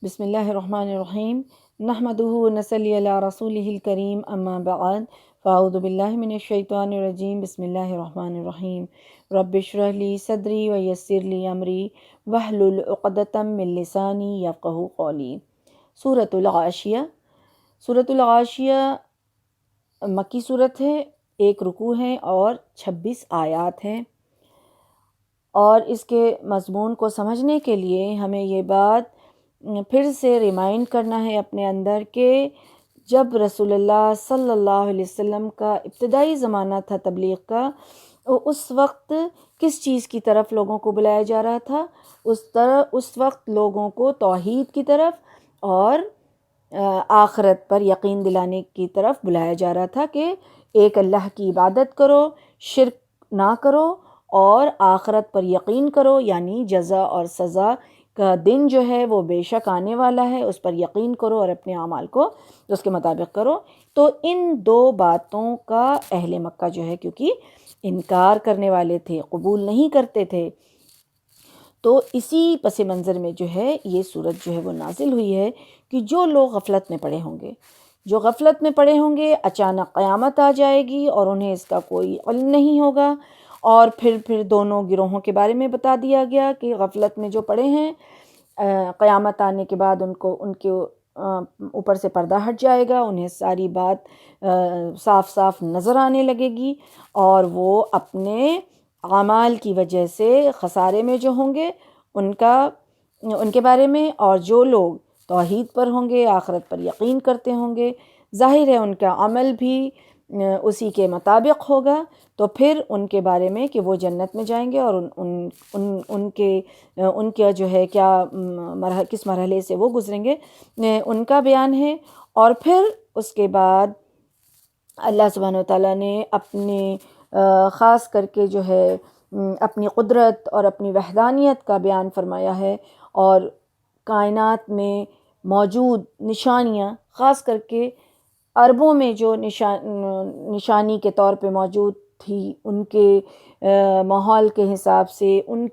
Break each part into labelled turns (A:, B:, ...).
A: بسم اللہ الرحمن الرحیم نحمدہ ونصلی علی رسولہ الکریم اما بعد فاعوذ باللہ من الشیطان الرجیم بسم اللہ الرحمن الرحیم رب اشرح لی صدری ویسر لی امری واحلل عقدۃ من لسانی یفقہوا قولی۔ سورۃ الغاشیہ۔ سورۃ الغاشیہ مکی صورت ہے، 1 رکوع ہے اور 26 آیات ہیں، اور اس کے مضمون کو سمجھنے کے لیے ہمیں یہ بات پھر سے ریمائنڈ کرنا ہے اپنے اندر کہ جب رسول اللہ صلی اللہ علیہ وسلم کا ابتدائی زمانہ تھا تبلیغ کا، اس وقت کس چیز کی طرف لوگوں کو بلایا جا رہا تھا؟ اس وقت لوگوں کو توحید کی طرف اور آخرت پر یقین دلانے کی طرف بلایا جا رہا تھا کہ ایک اللہ کی عبادت کرو، شرک نہ کرو اور آخرت پر یقین کرو، یعنی جزا اور سزا کا دن جو ہے وہ بے شک آنے والا ہے، اس پر یقین کرو اور اپنے اعمال کو اس کے مطابق کرو۔ تو ان 2 باتوں کا اہل مکہ جو ہے کیونکہ انکار کرنے والے تھے، قبول نہیں کرتے تھے، تو اسی پس منظر میں جو ہے یہ صورت جو ہے وہ نازل ہوئی ہے کہ جو لوگ غفلت میں پڑے ہوں گے اچانک قیامت آ جائے گی اور انہیں اس کا کوئی علم نہیں ہوگا، اور پھر دونوں گروہوں کے بارے میں بتا دیا گیا کہ غفلت میں جو پڑے ہیں، قیامت آنے کے بعد ان کے اوپر سے پردہ ہٹ جائے گا، انہیں ساری بات صاف صاف نظر آنے لگے گی، اور وہ اپنے اعمال کی وجہ سے خسارے میں جو ہوں گے ان کے بارے میں، اور جو لوگ توحید پر ہوں گے، آخرت پر یقین کرتے ہوں گے، ظاہر ہے ان کا عمل بھی اسی کے مطابق ہوگا، تو پھر ان کے بارے میں کہ وہ جنت میں جائیں گے، اور ان کا جو ہے کیا کس مرحلے سے وہ گزریں گے ان کا بیان ہے۔ اور پھر اس کے بعد اللہ سبحانہ وتعالیٰ نے اپنے خاص کر کے جو ہے اپنی قدرت اور اپنی وحدانیت کا بیان فرمایا ہے، اور کائنات میں موجود نشانیاں، خاص کر کے عربوں میں جو نشانی کے طور پہ موجود تھی، ان کے ماحول کے حساب سے، ان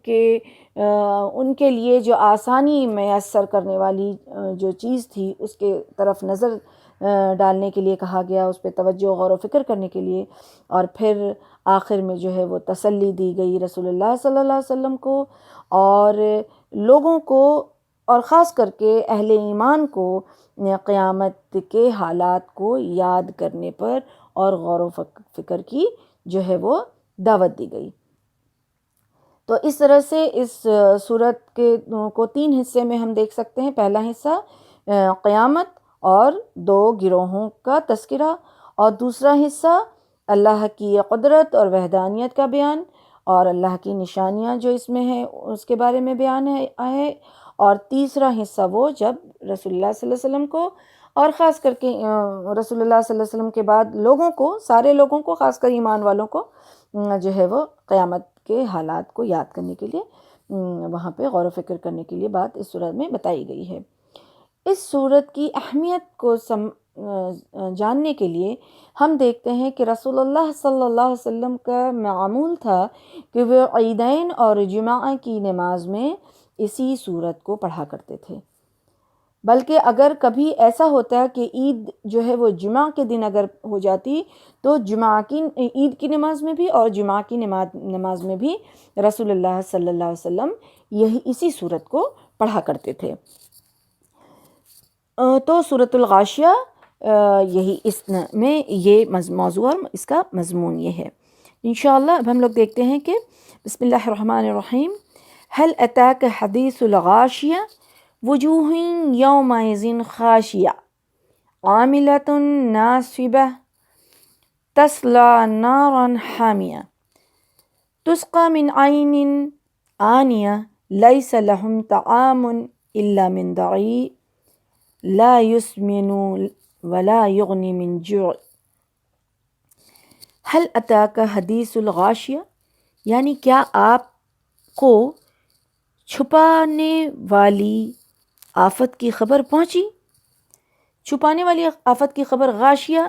A: کے لیے جو آسانی میسر کرنے والی جو چیز تھی اس کے طرف نظر ڈالنے کے لیے کہا گیا، اس پہ توجہ غور و فکر کرنے کے لیے، اور پھر آخر میں جو ہے وہ تسلی دی گئی رسول اللہ صلی اللہ علیہ وسلم کو اور لوگوں کو، اور خاص کر کے اہل ایمان کو قیامت کے حالات کو یاد کرنے پر اور غور و فکر کی جو ہے وہ دعوت دی گئی۔ تو اس طرح سے اس صورت کو 3 حصے میں ہم دیکھ سکتے ہیں۔ پہلا حصہ قیامت اور 2 گروہوں کا تذکرہ، اور دوسرا حصہ اللہ کی قدرت اور وحدانیت کا بیان اور اللہ کی نشانیاں جو اس میں ہیں اس کے بارے میں بیان ہے، اور تیسرا حصہ وہ جب رسول اللہ صلی اللہ علیہ وسلم کو، اور خاص کر کے رسول اللہ صلی اللہ علیہ وسلم کے بعد لوگوں کو، سارے لوگوں کو، خاص کر ایمان والوں کو جو ہے وہ قیامت کے حالات کو یاد کرنے کے لیے، وہاں پہ غور و فکر کرنے کے لیے بات اس صورت میں بتائی گئی ہے۔ اس صورت کی اہمیت کو جاننے کے لیے ہم دیکھتے ہیں کہ رسول اللہ صلی اللہ علیہ وسلم کا معمول تھا کہ وہ عیدین اور جمعہ کی نماز میں اسی صورت کو پڑھا کرتے تھے، بلکہ اگر کبھی ایسا ہوتا ہے کہ عید جو ہے وہ جمعہ کے دن اگر ہو جاتی تو عید کی نماز میں بھی اور جمعہ کی نماز میں بھی رسول اللہ صلی اللہ علیہ وسلم اسی صورت کو پڑھا کرتے تھے۔ تو سورۃ الغاشیہ یہی اس میں یہ موضوع اور اس کا مضمون یہ ہے انشاءاللہ۔ اب ہم لوگ دیکھتے ہیں کہ بسم اللہ الرحمن الرحیم، هل اتاک حدیث الغاشیہ وجوہ یومئذ خاشعہ عاملۃ ناصبہ تصلی نارا حامیہ تسقی من عین آنیہ لیس لہم طعام الا من ضریع لا یسمن ولا یغنی من جوع۔ هل اتاک حدیث الغاشیہ، یعنی کیا آپ کو چھپانے والی آفت کی خبر پہنچی؟ چھپانے والی آفت کی خبر غاشیہ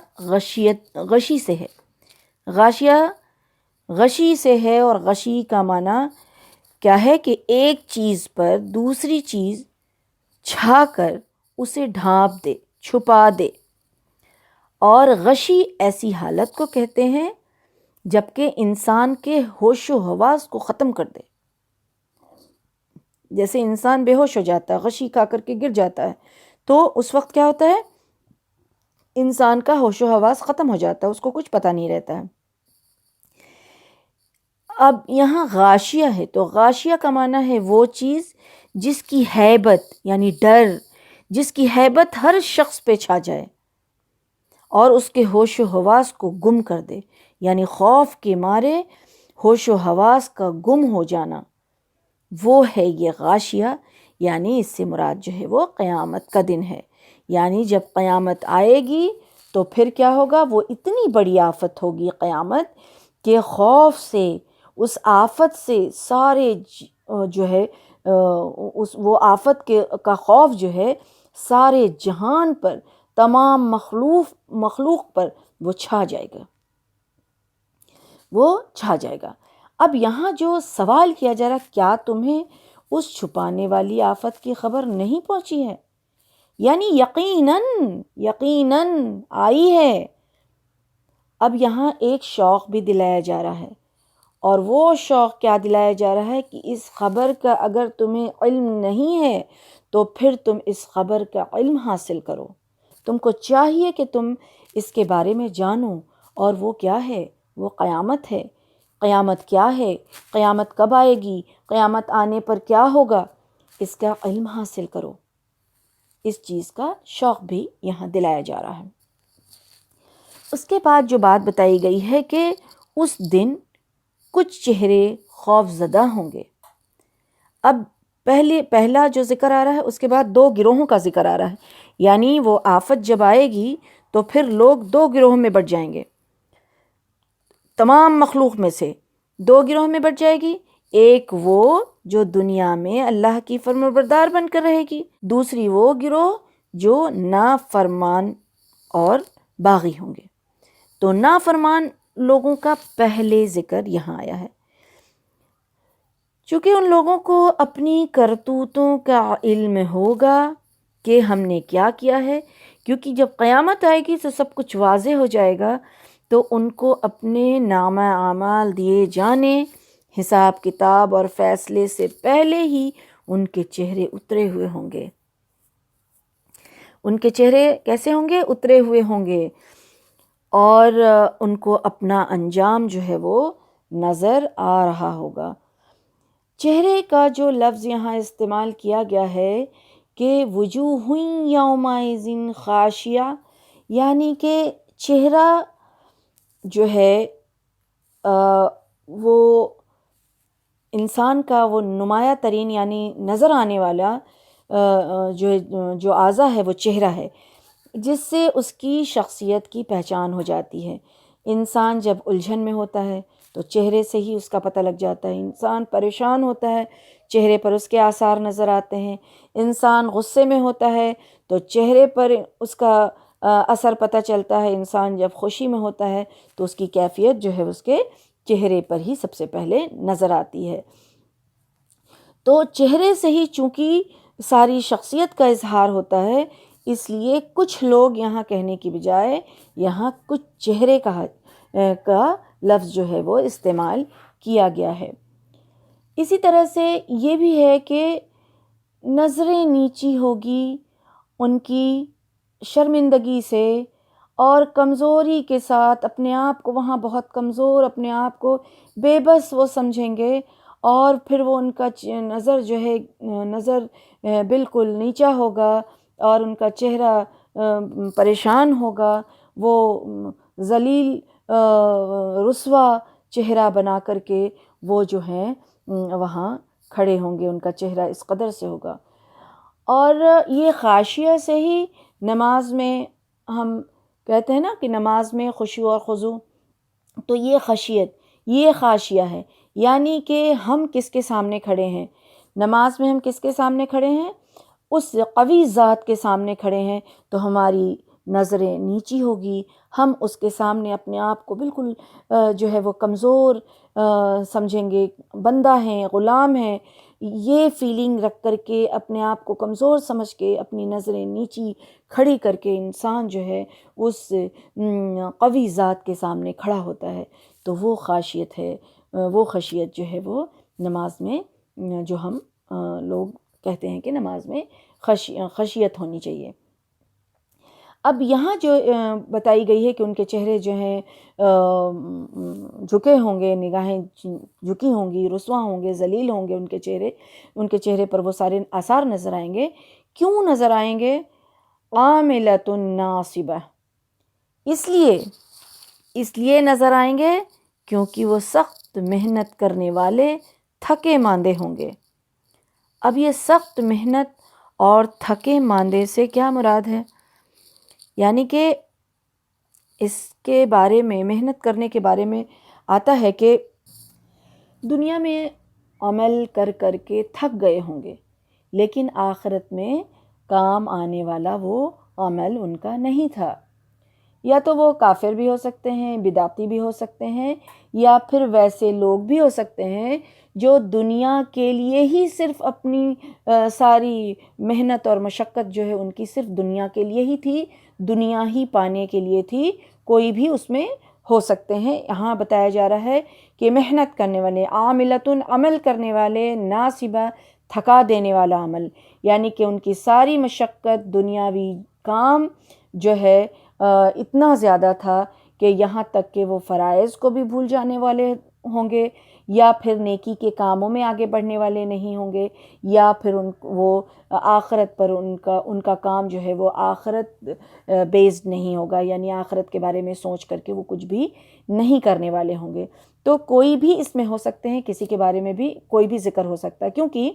A: غشی سے ہے، غاشیہ غشی سے ہے، اور غشی کا معنی کیا ہے کہ ایک چیز پر دوسری چیز چھا کر اسے ڈھانپ دے، چھپا دے۔ اور غشی ایسی حالت کو کہتے ہیں جبکہ انسان کے ہوش و حواس کو ختم کر دے۔ جیسے انسان بے ہوش ہو جاتا ہے، غشی کھا کر کے گر جاتا ہے، تو اس وقت کیا ہوتا ہے؟ انسان کا ہوش و حواس ختم ہو جاتا ہے، اس کو کچھ پتہ نہیں رہتا ہے۔ اب یہاں غاشیہ ہے، تو غاشیہ کا معنی ہے وہ چیز جس کی ہیبت یعنی ڈر، جس کی ہیبت ہر شخص پہ چھا جائے اور اس کے ہوش و حواس کو گم کر دے، یعنی خوف کے مارے ہوش و حواس کا گم ہو جانا، وہ ہے یہ غاشیہ۔ یعنی اس سے مراد جو ہے وہ قیامت کا دن ہے۔ یعنی جب قیامت آئے گی تو پھر کیا ہوگا؟ وہ اتنی بڑی آفت ہوگی قیامت کہ خوف سے، اس آفت سے سارے جو ہے وہ آفت کا خوف جو ہے سارے جہان پر، تمام مخلوق پر وہ چھا جائے گا، وہ چھا جائے گا۔ اب یہاں جو سوال کیا جا رہا، کیا تمہیں اس چھپانے والی آفت کی خبر نہیں پہنچی ہے؟ یعنی یقیناً آئی ہے۔ اب یہاں ایک شوق بھی دلایا جا رہا ہے، اور وہ شوق کیا دلایا جا رہا ہے کہ اس خبر کا اگر تمہیں علم نہیں ہے تو پھر تم اس خبر کا علم حاصل کرو، تم کو چاہیے کہ تم اس کے بارے میں جانو، اور وہ کیا ہے؟ وہ قیامت ہے۔ قیامت کیا ہے؟ قیامت کب آئے گی؟ قیامت آنے پر کیا ہوگا؟ اس کا علم حاصل کرو۔ اس چیز کا شوق بھی یہاں دلایا جا رہا ہے۔ اس کے بعد جو بات بتائی گئی ہے کہ اس دن کچھ چہرے خوف زدہ ہوں گے۔ اب پہلا جو ذکر آ رہا ہے، اس کے بعد دو گروہوں کا ذکر آ رہا ہے۔ یعنی وہ آفت جب آئے گی تو پھر لوگ دو گروہوں میں بٹ جائیں گے، تمام مخلوق میں سے دو گروہ میں بٹ جائے گی۔ ایک وہ جو دنیا میں اللہ کی فرمانبردار بن کر رہے گی، دوسری وہ گروہ جو نافرمان اور باغی ہوں گے۔ تو نافرمان لوگوں کا پہلے ذکر یہاں آیا ہے، چونکہ ان لوگوں کو اپنی کرتوتوں کا علم ہوگا کہ ہم نے کیا کیا ہے، کیونکہ جب قیامت آئے گی تو سب کچھ واضح ہو جائے گا، تو ان کو اپنے نامہ اعمال دیے جانے، حساب کتاب اور فیصلے سے پہلے ہی ان کے چہرے اترے ہوئے ہوں گے۔ ان کے چہرے کیسے ہوں گے؟ اترے ہوئے ہوں گے، اور ان کو اپنا انجام جو ہے وہ نظر آ رہا ہوگا۔ چہرے کا جو لفظ یہاں استعمال کیا گیا ہے کہ وجوہ یومئذ خاشعہ، یعنی کہ چہرہ جو ہے وہ انسان کا وہ نمایاں ترین یعنی نظر آنے والا جو اعضا ہے وہ چہرہ ہے، جس سے اس کی شخصیت کی پہچان ہو جاتی ہے۔ انسان جب الجھن میں ہوتا ہے تو چہرے سے ہی اس کا پتہ لگ جاتا ہے۔ انسان پریشان ہوتا ہے، چہرے پر اس کے آثار نظر آتے ہیں۔ انسان غصے میں ہوتا ہے تو چہرے پر اس کا اثر پتہ چلتا ہے۔ انسان جب خوشی میں ہوتا ہے تو اس کی کیفیت جو ہے اس کے چہرے پر ہی سب سے پہلے نظر آتی ہے۔ تو چہرے سے ہی چونکہ ساری شخصیت کا اظہار ہوتا ہے، اس لیے کچھ لوگ یہاں کہنے کی بجائے یہاں کچھ چہرے کا لفظ جو ہے وہ استعمال کیا گیا ہے۔ اسی طرح سے یہ بھی ہے کہ نظریں نیچی ہوگی ان کی شرمندگی سے اور کمزوری کے ساتھ، اپنے آپ کو وہاں بہت کمزور، اپنے آپ کو بے بس وہ سمجھیں گے، اور پھر وہ ان کا نظر جو ہے نظر بالکل نیچا ہوگا، اور ان کا چہرہ پریشان ہوگا، وہ ذلیل رسوا چہرہ بنا کر کے وہ جو ہیں وہاں کھڑے ہوں گے، ان کا چہرہ اس قدر سے ہوگا۔ اور یہ خاشیہ سے ہی نماز میں ہم کہتے ہیں نا کہ نماز میں خشوع اور خضوع، تو یہ خشیت، یہ خاشیہ ہے، یعنی کہ ہم کس کے سامنے کھڑے ہیں؟ نماز میں ہم کس کے سامنے کھڑے ہیں؟ اس قوی ذات کے سامنے کھڑے ہیں، تو ہماری نظریں نیچی ہوگی، ہم اس کے سامنے اپنے آپ کو بالکل جو ہے وہ کمزور سمجھیں گے، بندہ ہیں، غلام ہیں، یہ فیلنگ رکھ کر کے اپنے آپ کو کمزور سمجھ کے اپنی نظریں نیچی کھڑی کر کے انسان جو ہے اس قوی ذات کے سامنے کھڑا ہوتا ہے، تو وہ خاشیت ہے، وہ خشیت جو ہے وہ نماز میں جو ہم لوگ کہتے ہیں کہ نماز میں خشیت ہونی چاہیے۔ اب یہاں جو بتائی گئی ہے کہ ان کے چہرے جو ہیں جھکے ہوں گے، نگاہیں جھکی ہوں گی، رسوا ہوں گے، ذلیل ہوں گے ان کے چہرے پر وہ سارے آثار نظر آئیں گے۔ کیوں نظر آئیں گے؟ عاملۃ ناصبہ، اس لیے نظر آئیں گے کیونکہ وہ سخت محنت کرنے والے تھکے ماندے ہوں گے۔ اب یہ سخت محنت اور تھکے ماندے سے کیا مراد ہے؟ یعنی کہ اس کے بارے میں، محنت کرنے کے بارے میں آتا ہے کہ دنیا میں عمل کر کر کے تھک گئے ہوں گے، لیکن آخرت میں کام آنے والا وہ عمل ان کا نہیں تھا۔ یا تو وہ کافر بھی ہو سکتے ہیں، بدعتی بھی ہو سکتے ہیں، یا پھر ویسے لوگ بھی ہو سکتے ہیں جو دنیا کے لیے ہی صرف اپنی ساری محنت اور مشقت جو ہے ان کی صرف دنیا کے لیے ہی تھی، دنیا ہی پانے کے لیے تھی۔ کوئی بھی اس میں ہو سکتے ہیں۔ یہاں بتایا جا رہا ہے کہ محنت کرنے والے، عاملۃ عمل کرنے والے، ناصبہ تھکا دینے والا عمل، یعنی کہ ان کی ساری مشقت دنیاوی کام جو ہے اتنا زیادہ تھا کہ یہاں تک کہ وہ فرائض کو بھی بھول جانے والے ہوں گے، یا پھر نیکی کے کاموں میں آگے بڑھنے والے نہیں ہوں گے، یا پھر وہ آخرت پر ان کا کام جو ہے وہ آخرت بیسڈ نہیں ہوگا، یعنی آخرت کے بارے میں سوچ کر کے وہ کچھ بھی نہیں کرنے والے ہوں گے۔ تو کوئی بھی اس میں ہو سکتے ہیں، کسی کے بارے میں بھی کوئی بھی ذکر ہو سکتا ہے، کیونکہ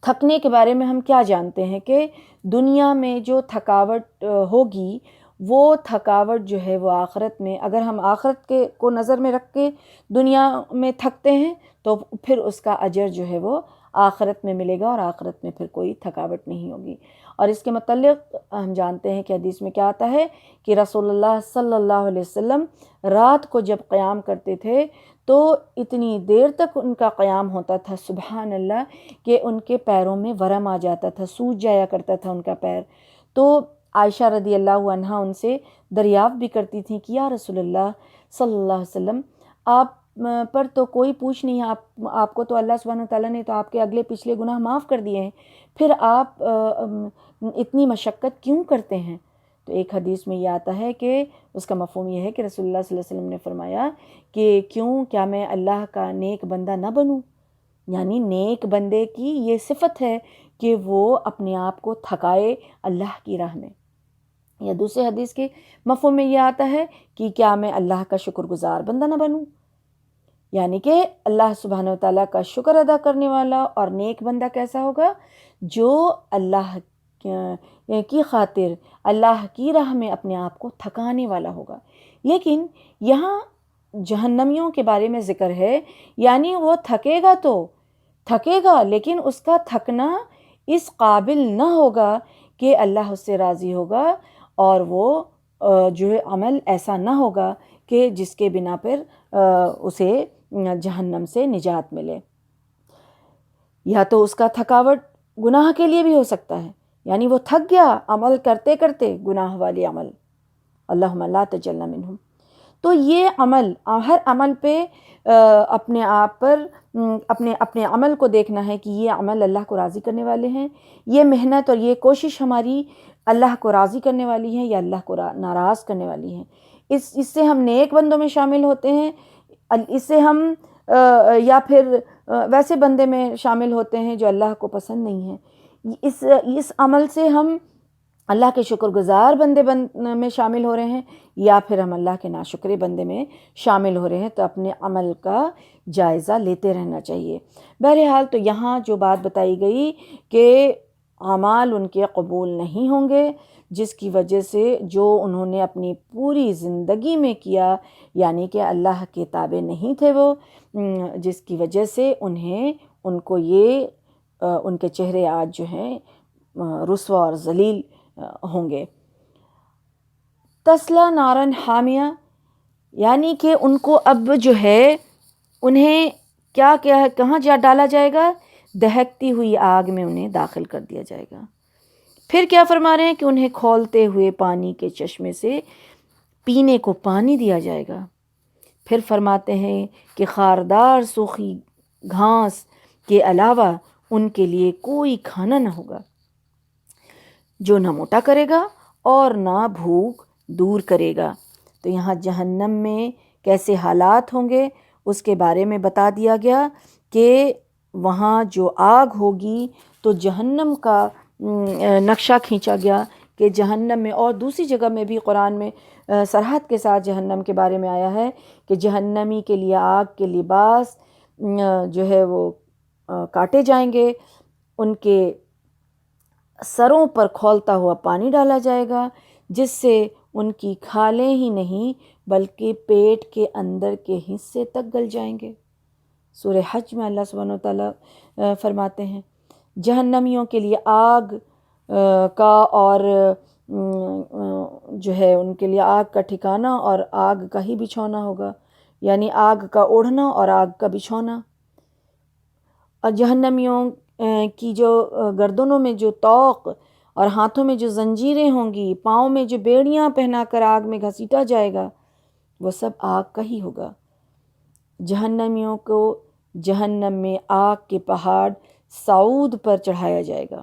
A: تھکنے کے بارے میں ہم کیا جانتے ہیں کہ دنیا میں جو تھکاوٹ ہوگی وہ تھکاوٹ جو ہے وہ آخرت میں، اگر ہم آخرت کو نظر میں رکھ کے دنیا میں تھکتے ہیں تو پھر اس کا اجر جو ہے وہ آخرت میں ملے گا، اور آخرت میں پھر کوئی تھکاوٹ نہیں ہوگی۔ اور اس کے متعلق ہم جانتے ہیں کہ حدیث میں کیا آتا ہے کہ رسول اللہ صلی اللہ علیہ وسلم رات کو جب قیام کرتے تھے تو اتنی دیر تک ان کا قیام ہوتا تھا، سبحان اللہ، کہ ان کے پیروں میں ورم آ جاتا تھا، سوج جایا کرتا تھا ان کا پیر۔ تو عائشہ رضی اللہ عنہا ان سے دریافت بھی کرتی تھیں کہ یا رسول اللہ صلی اللہ علیہ وسلم، آپ پر تو کوئی پوچھ نہیں ہے، آپ کو تو اللہ سبحانہ وتعالیٰ نے تو آپ کے اگلے پچھلے گناہ معاف کر دیے ہیں، پھر آپ اتنی مشقت کیوں کرتے ہیں؟ تو ایک حدیث میں یہ آتا ہے کہ اس کا مفہوم یہ ہے کہ رسول اللہ صلی اللہ علیہ وسلم نے فرمایا کہ کیا میں اللہ کا نیک بندہ نہ بنوں؟ یعنی نیک بندے کی یہ صفت ہے کہ وہ اپنے آپ کو تھکائے اللہ کی راہ میں۔ یا دوسرے حدیث کے مفہوم میں یہ آتا ہے کہ کیا میں اللہ کا شکر گزار بندہ نہ بنوں؟ یعنی کہ اللہ سبحانہ وتعالیٰ کا شکر ادا کرنے والا اور نیک بندہ کیسا ہوگا؟ جو اللہ کی خاطر اللہ کی راہ میں اپنے آپ کو تھکانے والا ہوگا۔ لیکن یہاں جہنمیوں کے بارے میں ذکر ہے، یعنی وہ تھکے گا تو تھکے گا، لیکن اس کا تھکنا اس قابل نہ ہوگا کہ اللہ اس سے راضی ہوگا، اور وہ جو ہے عمل ایسا نہ ہوگا کہ جس کے بنا پر اسے جہنم سے نجات ملے۔ یا تو اس کا تھکاوٹ گناہ کے لیے بھی ہو سکتا ہے، یعنی وہ تھک گیا عمل کرتے کرتے، گناہ والے عمل، اللہم لا تجعلنا منہم۔ تو یہ عمل، ہر عمل پہ اپنے آپ پر اپنے عمل کو دیکھنا ہے کہ یہ عمل اللہ کو راضی کرنے والے ہیں، یہ محنت اور یہ کوشش ہماری اللہ کو راضی کرنے والی ہے یا اللہ کو ناراض کرنے والی ہے۔ اس سے ہم نیک بندوں میں شامل ہوتے ہیں، اس سے ہم یا پھر ویسے بندے میں شامل ہوتے ہیں جو اللہ کو پسند نہیں ہے۔ اس عمل سے ہم اللہ کے شکر گزار بندے میں شامل ہو رہے ہیں، یا پھر ہم اللہ کے ناشکرے بندے میں شامل ہو رہے ہیں۔ تو اپنے عمل کا جائزہ لیتے رہنا چاہیے۔ بہرحال تو یہاں جو بات بتائی گئی کہ اعمال ان کے قبول نہیں ہوں گے، جس کی وجہ سے جو انہوں نے اپنی پوری زندگی میں کیا، یعنی کہ اللہ کے تابع نہیں تھے وہ، جس کی وجہ سے ان کو یہ ان کے چہرے آج جو ہیں رسوا اور ذلیل ہوں گے۔ تسلا نارن حامیہ، یعنی کہ ان کو اب جو ہے انہیں کہاں ڈالا جائے گا؟ دہکتی ہوئی آگ میں انہیں داخل کر دیا جائے گا۔ پھر کیا فرما رہے ہیں کہ انہیں کھولتے ہوئے پانی کے چشمے سے پینے کو پانی دیا جائے گا۔ پھر فرماتے ہیں کہ خاردار سوکھی گھاس کے علاوہ ان کے لیے کوئی کھانا نہ ہوگا جو نہ موٹا کرے گا اور نہ بھوک دور کرے گا۔ تو یہاں جہنم میں کیسے حالات ہوں گے اس کے بارے میں بتا دیا گیا کہ وہاں جو آگ ہوگی تو جہنم کا نقشہ کھینچا گیا کہ جہنم میں، اور دوسری جگہ میں بھی قرآن میں صراحت کے ساتھ جہنم کے بارے میں آیا ہے کہ جہنمی کے لیے آگ کے لباس جو ہے وہ کاٹے جائیں گے، ان کے سروں پر کھولتا ہوا پانی ڈالا جائے گا جس سے ان کی کھالیں ہی نہیں بلکہ پیٹ کے اندر کے حصے تک گل جائیں گے۔ سورہ حج میں اللہ سبحانہ وتعالیٰ فرماتے ہیں جہنمیوں کے لیے آگ کا اور جو ہے ان کے لیے آگ کا ٹھکانہ اور آگ کا ہی بچھونا ہوگا، یعنی آگ کا اوڑھنا اور آگ کا بچھونا۔ اور جہنمیوں کی جو گردنوں میں جو طوق اور ہاتھوں میں جو زنجیریں ہوں گی، پاؤں میں جو بیڑیاں پہنا کر آگ میں گھسیٹا جائے گا، وہ سب آگ کا ہی ہوگا۔ جہنمیوں کو جہنم میں آگ کے پہاڑ صعود پر چڑھایا جائے گا۔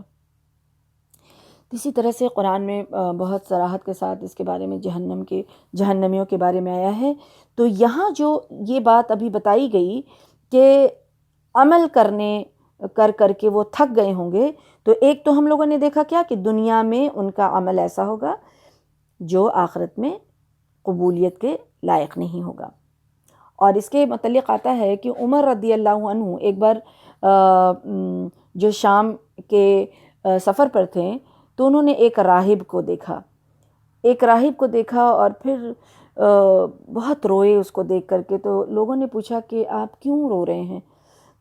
A: اسی طرح سے قرآن میں بہت صراحت کے ساتھ اس کے بارے میں جہنمیوں کے بارے میں آیا ہے۔ تو یہاں جو یہ بات ابھی بتائی گئی کہ عمل کر کے وہ تھک گئے ہوں گے، تو ایک تو ہم لوگوں نے دیکھا کیا کہ دنیا میں ان کا عمل ایسا ہوگا جو آخرت میں قبولیت کے لائق نہیں ہوگا۔ اور اس کے متعلق آتا ہے کہ عمر رضی اللہ عنہ ایک بار جو شام کے سفر پر تھے تو انہوں نے ایک راہب کو دیکھا اور پھر بہت روئے اس کو دیکھ کر کے۔ تو لوگوں نے پوچھا کہ آپ کیوں رو رہے ہیں؟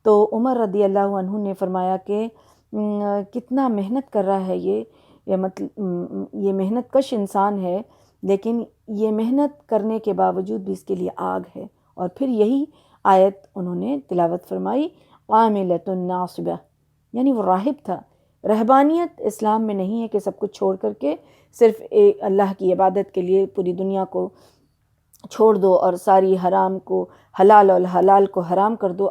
A: تو عمر رضی اللہ عنہ نے فرمایا کہ کتنا محنت کر رہا ہے یہ محنت کش انسان ہے، لیکن یہ محنت کرنے کے باوجود بھی اس کے لیے آگ ہے۔ اور پھر یہی آیت انہوں نے تلاوت فرمائی، عاملۃ ناصبہ، یعنی وہ راہب تھا۔ رہبانیت اسلام میں نہیں ہے کہ سب کچھ چھوڑ کر کے صرف اللہ کی عبادت کے لیے پوری دنیا کو چھوڑ دو اور ساری حرام کو حلال اور حلال کو حرام کر دو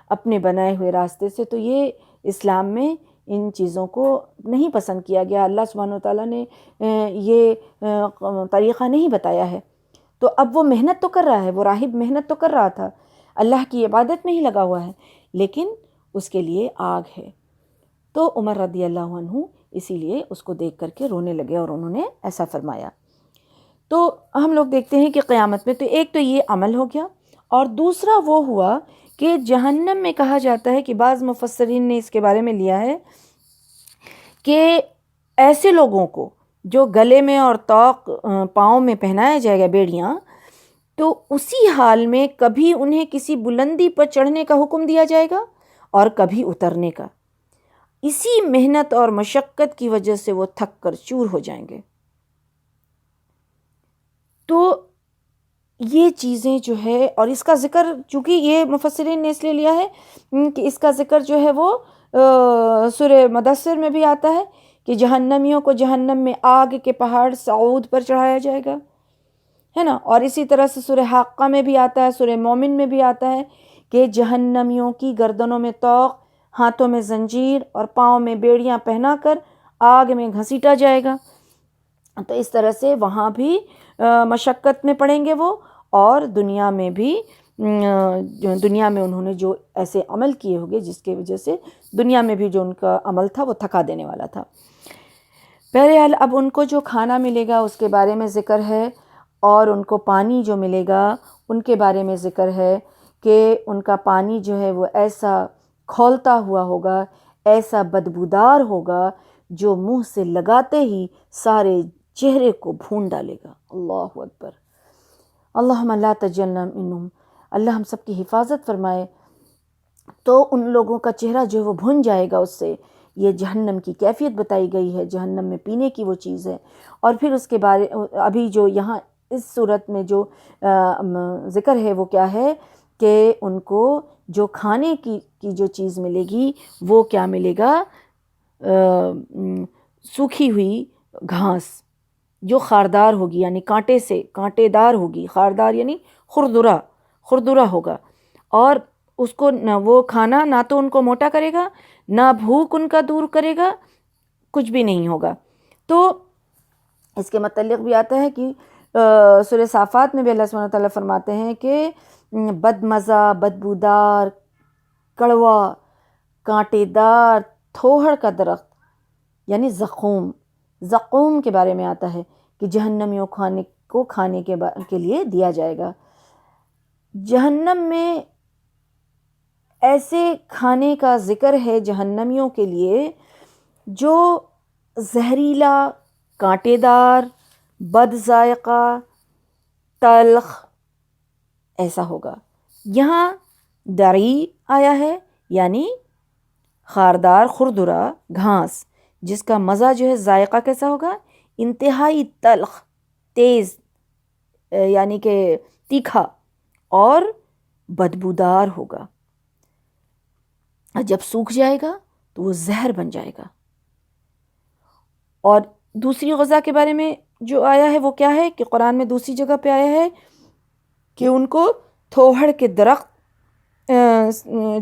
A: اپنے بنائے ہوئے راستے سے۔ تو یہ اسلام میں ان چیزوں کو نہیں پسند کیا گیا، اللہ سبحانہ وتعالیٰ نے یہ طریقہ نہیں بتایا ہے۔ تو اب وہ محنت تو کر رہا ہے، وہ راہب محنت تو کر رہا تھا، اللہ کی عبادت میں ہی لگا ہوا ہے، لیکن اس کے لیے آگ ہے۔ تو عمر رضی اللہ عنہ اسی لیے اس کو دیکھ کر کے رونے لگے اور انہوں نے ایسا فرمایا۔ تو ہم لوگ دیکھتے ہیں کہ قیامت میں تو ایک تو یہ عمل ہو گیا، اور دوسرا وہ ہوا کہ جہنم میں کہا جاتا ہے کہ بعض مفسرین نے اس کے بارے میں لیا ہے کہ ایسے لوگوں کو جو گلے میں اور طوق پاؤں میں پہنایا جائے گا بیڑیاں، تو اسی حال میں کبھی انہیں کسی بلندی پر چڑھنے کا حکم دیا جائے گا اور کبھی اترنے کا۔ اسی محنت اور مشقت کی وجہ سے وہ تھک کر چور ہو جائیں گے۔ تو یہ چیزیں جو ہے، اور اس کا ذکر چونکہ یہ مفسرین نے اس لیے لیا ہے کہ اس کا ذکر جو ہے وہ سورہ مدثر میں بھی آتا ہے کہ جہنمیوں کو جہنم میں آگ کے پہاڑ صعود پر چڑھایا جائے گا، ہے نا۔ اور اسی طرح سے سورہ حاقہ میں بھی آتا ہے، سورہ مومن میں بھی آتا ہے کہ جہنمیوں کی گردنوں میں طوق، ہاتھوں میں زنجیر اور پاؤں میں بیڑیاں پہنا کر آگ میں گھسیٹا جائے گا۔ تو اس طرح سے وہاں بھی مشقت میں پڑیں گے وہ، اور دنیا میں انہوں نے جو ایسے عمل کیے ہوگے جس کی وجہ سے دنیا میں بھی جو ان کا عمل تھا وہ تھکا دینے والا تھا۔ بہرحال اب ان کو جو کھانا ملے گا اس کے بارے میں ذکر ہے، اور ان کو پانی جو ملے گا ان کے بارے میں ذکر ہے کہ ان کا پانی جو ہے وہ ایسا کھولتا ہوا ہوگا، ایسا بدبودار ہوگا جو منہ سے لگاتے ہی سارے چہرے کو بھون ڈالے گا۔ اللہ اکبر، اللہم لا تجعلنا منہم، اللہ ہم سب کی حفاظت فرمائے۔ تو ان لوگوں کا چہرہ جو وہ بھن جائے گا اس سے۔ یہ جہنم کی کیفیت بتائی گئی ہے، جہنم میں پینے کی وہ چیز ہے۔ اور پھر اس کے ابھی جو یہاں اس صورت میں جو ذکر ہے وہ کیا ہے کہ ان کو جو کھانے کی جو چیز ملے گی وہ کیا ملے گا؟ سوکھی ہوئی گھاس جو خاردار ہوگی، یعنی کانٹے دار ہوگی، خاردار یعنی خردرا ہوگا، اور اس کو نہ وہ کھانا نہ تو ان کو موٹا کرے گا، نہ بھوک ان کا دور کرے گا، کچھ بھی نہیں ہوگا۔ تو اس کے متعلق بھی آتا ہے کہ سورہ صافات میں بھی اللہ سبحانہ وتعالیٰ فرماتے ہیں کہ بد مزہ، بدبودار، کڑوا، کانٹے دار تھوہڑ کا درخت یعنی زقوم کے بارے میں آتا ہے کہ جہنمیوں کھانے کے لیے دیا جائے گا۔ جہنم میں ایسے کھانے کا ذکر ہے جہنمیوں کے لیے جو زہریلا، کانٹے دار، بد ذائقہ، تلخ ایسا ہوگا۔ یہاں دری آیا ہے یعنی خاردار خردرا گھاس، جس کا مزہ جو ہے، ذائقہ کیسا ہوگا؟ انتہائی تلخ، تیز یعنی کہ تیکھا اور بدبودار ہوگا، جب سوکھ جائے گا تو وہ زہر بن جائے گا۔ اور دوسری غذا کے بارے میں جو آیا ہے وہ کیا ہے کہ قرآن میں دوسری جگہ پہ آیا ہے کہ ان کو تھوہڑ کے درخت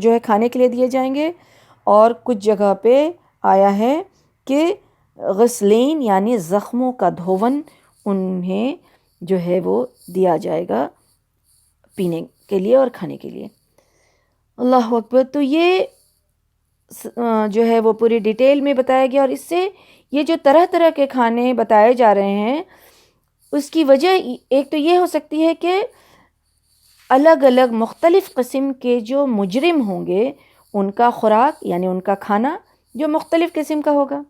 A: جو ہے کھانے کے لیے دیے جائیں گے، اور کچھ جگہ پہ آیا ہے کہ غسلین یعنی زخموں کا دھون انہیں جو ہے وہ دیا جائے گا پینے کے لیے اور کھانے کے لیے۔ اللہ اکبر۔ تو یہ جو ہے وہ پوری ڈیٹیل میں بتایا گیا، اور اس سے یہ جو طرح طرح کے کھانے بتائے جا رہے ہیں اس کی وجہ ایک تو یہ ہو سکتی ہے کہ الگ الگ مختلف قسم کے جو مجرم ہوں گے ان کا خوراک یعنی ان کا کھانا جو مختلف قسم کا ہوگا۔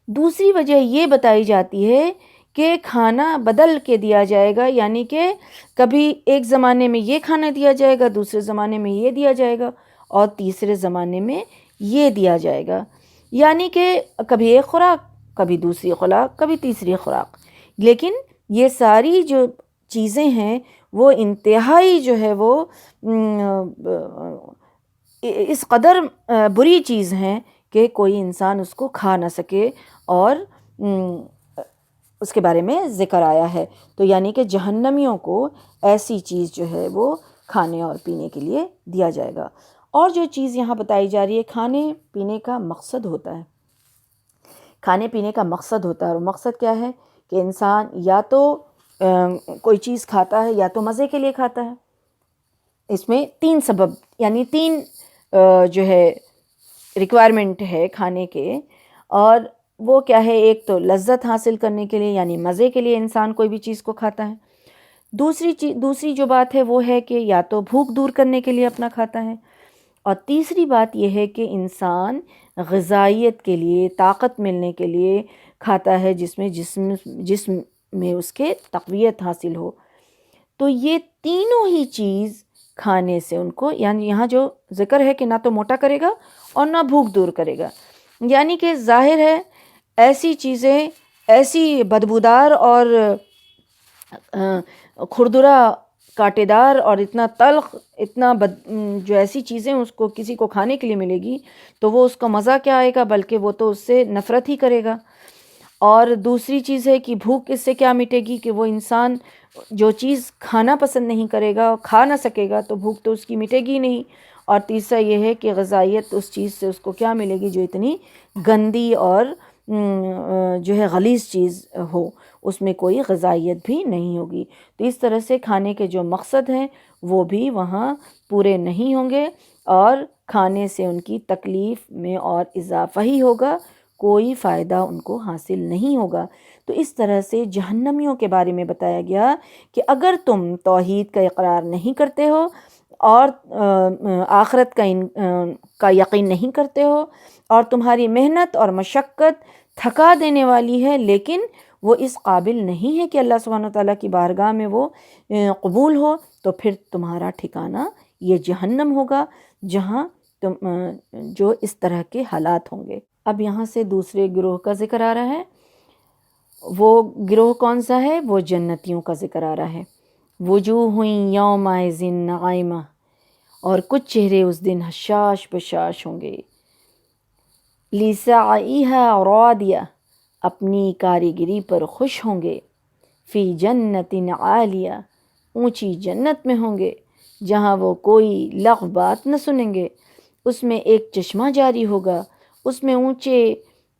A: دوسری وجہ یہ بتائی جاتی ہے کہ کھانا بدل کے دیا جائے گا، یعنی کہ کبھی ایک زمانے میں یہ کھانا دیا جائے گا، دوسرے زمانے میں یہ دیا جائے گا، اور تیسرے زمانے میں یہ دیا جائے گا، یعنی کہ کبھی ایک خوراک، کبھی دوسری خوراک، کبھی تیسری خوراک۔ لیکن یہ ساری جو چیزیں ہیں وہ انتہائی جو ہے وہ اس قدر بری چیز ہیں کہ کوئی انسان اس کو کھا نہ سکے، اور اس کے بارے میں ذکر آیا ہے۔ تو یعنی کہ جہنمیوں کو ایسی چیز جو ہے وہ کھانے اور پینے کے لیے دیا جائے گا۔ اور جو چیز یہاں بتائی جا رہی ہے، کھانے پینے کا مقصد ہوتا ہے، کھانے پینے کا مقصد ہوتا ہے، اور مقصد کیا ہے کہ انسان یا تو کوئی چیز کھاتا ہے یا تو مزے کے لیے کھاتا ہے۔ اس میں تین سبب یعنی تین جو ہے ریکوائرمنٹ ہے کھانے کے، اور وہ کیا ہے؟ ایک تو لذت حاصل کرنے کے لیے یعنی مزے کے لیے انسان کوئی بھی چیز کو کھاتا ہے۔ دوسری جو بات ہے وہ ہے کہ یا تو بھوک دور کرنے کے لیے اپنا کھاتا ہے، اور تیسری بات یہ ہے کہ انسان غذائیت کے لیے، طاقت ملنے کے لیے کھاتا ہے، جس میں جسم میں اس کے تقویت حاصل ہو۔ تو یہ تینوں ہی چیز کھانے سے ان کو، یعنی یہاں جو ذکر ہے کہ نہ تو موٹا کرے گا اور نہ بھوک دور کرے گا، یعنی کہ ظاہر ہے ایسی چیزیں، ایسی بدبودار اور کھردرا، کانٹے دار اور اتنا تلخ، اتنا جو ایسی چیزیں اس کو کسی کو کھانے کے لیے ملے گی تو وہ اس کا مزہ کیا آئے گا، بلکہ وہ تو اس سے نفرت ہی کرے گا۔ اور دوسری چیز ہے کہ بھوک اس سے کیا مٹے گی کہ وہ انسان جو چیز کھانا پسند نہیں کرے گا، کھا نہ سکے گا، تو بھوک تو اس کی مٹے گی نہیں۔ اور تیسرا یہ ہے کہ غذائیت اس چیز سے اس کو کیا ملے گی جو اتنی گندی اور جو ہے غلیظ چیز ہو، اس میں کوئی غذائیت بھی نہیں ہوگی۔ تو اس طرح سے کھانے کے جو مقصد ہیں وہ بھی وہاں پورے نہیں ہوں گے، اور کھانے سے ان کی تکلیف میں اور اضافہ ہی ہوگا، کوئی فائدہ ان کو حاصل نہیں ہوگا۔ تو اس طرح سے جہنمیوں کے بارے میں بتایا گیا کہ اگر تم توحید کا اقرار نہیں کرتے ہو اور آخرت کا یقین نہیں کرتے ہو، اور تمہاری محنت اور مشقت تھکا دینے والی ہے، لیکن وہ اس قابل نہیں ہے کہ اللہ سبحانہ وتعالیٰ کی بارگاہ میں وہ قبول ہو، تو پھر تمہارا ٹھکانہ یہ جہنم ہوگا، جہاں جو اس طرح کے حالات ہوں گے۔ اب یہاں سے دوسرے گروہ کا ذکر آ رہا ہے۔ وہ گروہ کون سا ہے؟ وہ جنتیوں کا ذکر آ رہا ہے۔ وجوہ یومئذ ناعمہ، اور کچھ چہرے اس دن حشاش بشاش ہوں گے، لسعیہا راضیہ، اپنی کاریگری پر خوش ہوں گے، فی جنت عالیہ، اونچی جنت میں ہوں گے جہاں وہ کوئی لغو بات نہ سنیں گے، اس میں ایک چشمہ جاری ہوگا، اس میں اونچے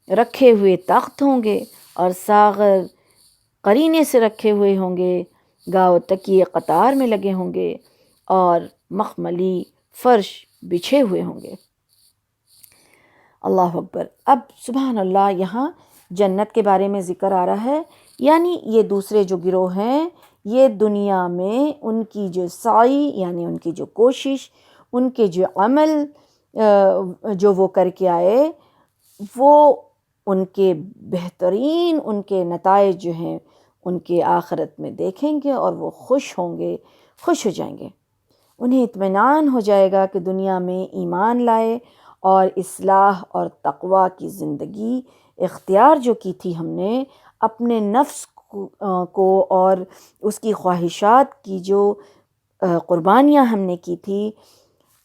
A: رکھے ہوئے تخت ہوں گے اور ساغر قرینے سے رکھے ہوئے ہوں گے، گاؤ تکیے قطار میں لگے ہوں گے اور مخملی فرش بچھے ہوئے ہوں گے۔ اللہ اکبر۔ اب سبحان اللہ یہاں جنت کے بارے میں ذکر آ رہا ہے، یعنی یہ دوسرے جو گروہ ہیں یہ دنیا میں ان کی جو سعی، یعنی ان کی جو کوشش، ان کے جو عمل جو وہ کر کے آئے، وہ ان کے بہترین ان کے نتائج جو ہیں ان کے آخرت میں دیکھیں گے اور وہ خوش ہوں گے، خوش ہو جائیں گے، انہیں اطمینان ہو جائے گا کہ دنیا میں ایمان لائے اور اصلاح اور تقوی کی زندگی اختیار جو کی تھی ہم نے، اپنے نفس کو اور اس کی خواہشات کی جو قربانیاں ہم نے کی تھی،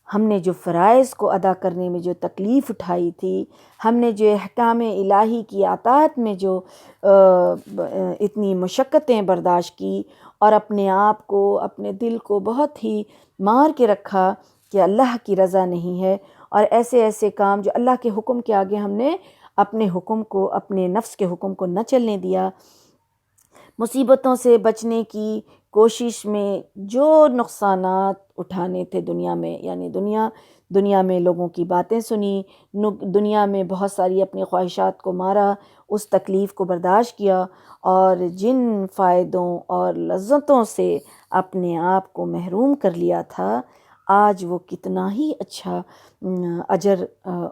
A: ہم نے جو فرائض کو ادا کرنے میں جو تکلیف اٹھائی تھی، ہم نے جو احکام الہی کی اطاعت میں جو اتنی مشقتیں برداشت کی اور اپنے آپ کو، اپنے دل کو بہت ہی مار کے رکھا کہ اللہ کی رضا نہیں ہے، اور ایسے ایسے کام جو اللہ کے حکم کے آگے ہم نے اپنے حکم کو، اپنے نفس کے حکم کو نہ چلنے دیا، مصیبتوں سے بچنے کی کوشش میں جو نقصانات اٹھانے تھے دنیا میں، یعنی دنیا میں لوگوں کی باتیں سنی، دنیا میں بہت ساری اپنی خواہشات کو مارا، اس تکلیف کو برداشت کیا، اور جن فائدوں اور لذتوں سے اپنے آپ کو محروم کر لیا تھا، آج وہ کتنا ہی اچھا اجر